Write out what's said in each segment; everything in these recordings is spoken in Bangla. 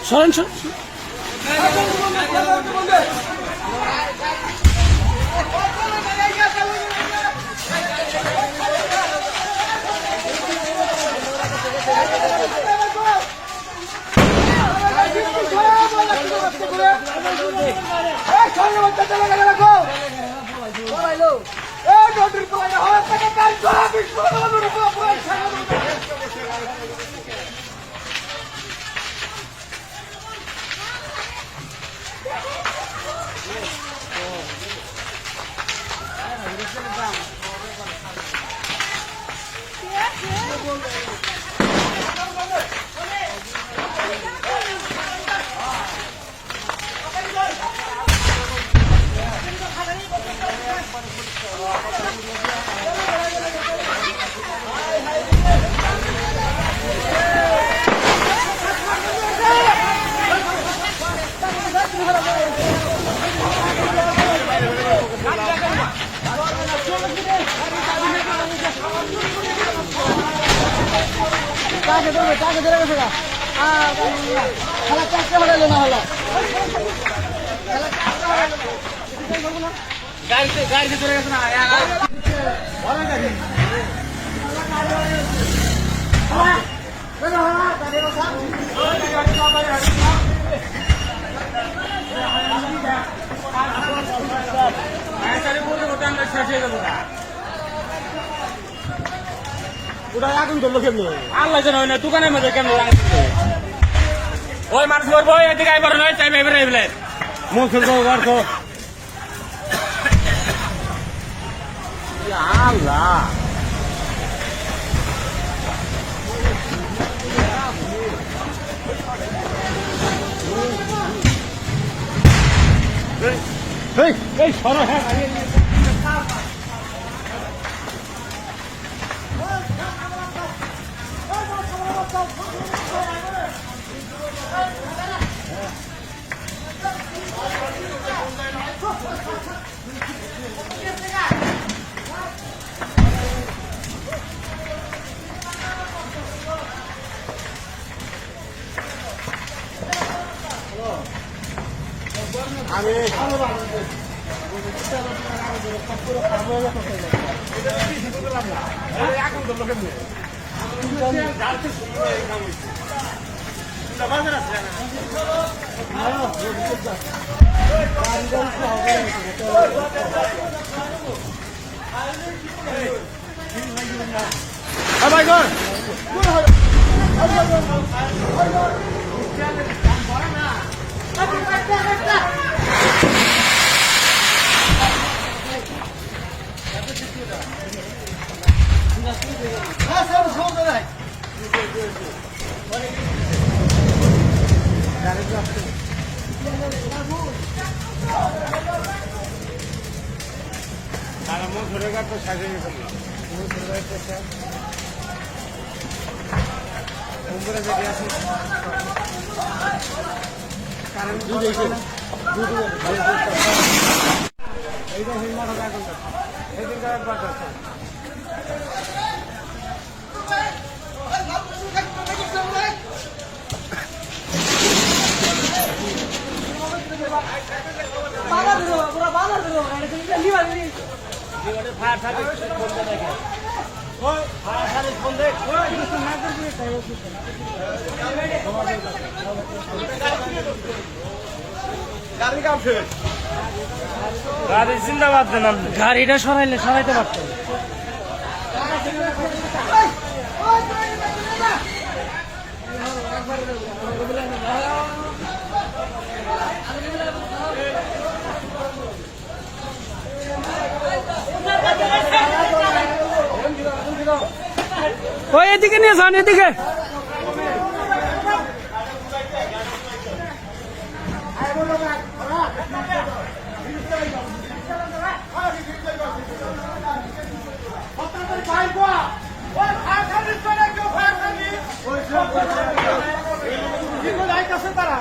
সরেন সরেন গাড়িতে চলে গেছে না আগুন ধরলো কেমনি আল্লাহ যেন হয় না দোকানের মধ্যে কেমন ওই মানুষ করবো এদিকে আইবার নয় চাইবে এবারে এবারে মুখ খুলবো করছো আল্লাহ এই সরো হ্যাঁ আমি তারা মুখ ধরে তো সাজিয়ে নিতে ফায়ার সার্ভিস গাড়ি জিন্দাবাদ দেন আপনি গাড়িটা সরাইতে পারতেন ওই এদিকে নিয়ে যান এদিকে তারা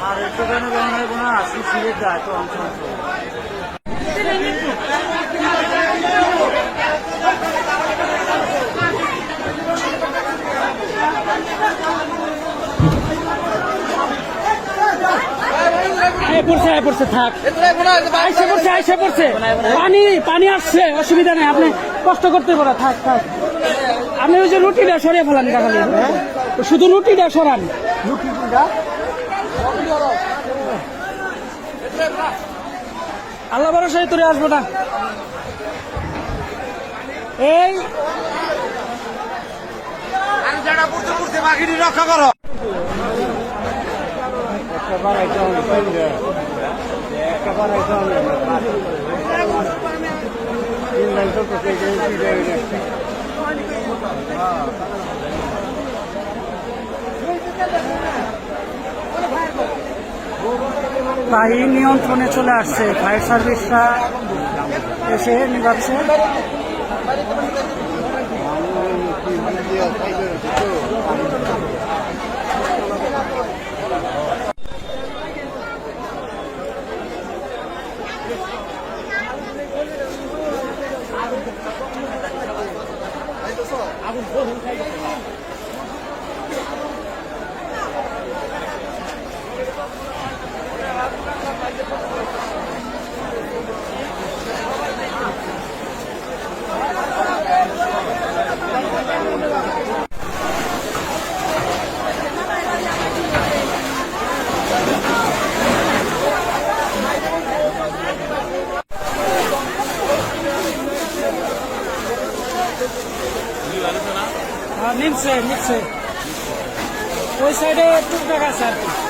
আর একটু কেন জানাবো না আসি সিলেট যায় তো অঞ্চল পড়ছে থাক আইসে পড়ছে পানি আসছে অসুবিধা নেই আপনি কষ্ট করতে পারেন থাক থাক আপনি ওই যে রুটিটা সরিয়ে ফেলান কাকালি শুধু রুটিটা সরান আল্লাহ ভরসায় তোরে আসবো না এই যারা পড়তে পড়তে বাকিটি রক্ষা করো বাহিনী নিয়ন্ত্রণে চলে আসছে ফায়ার সার্ভিসরা এসে নিভাচ্ছে নিচ্ছে ওই সাইডে টুকটাক আছে আর কি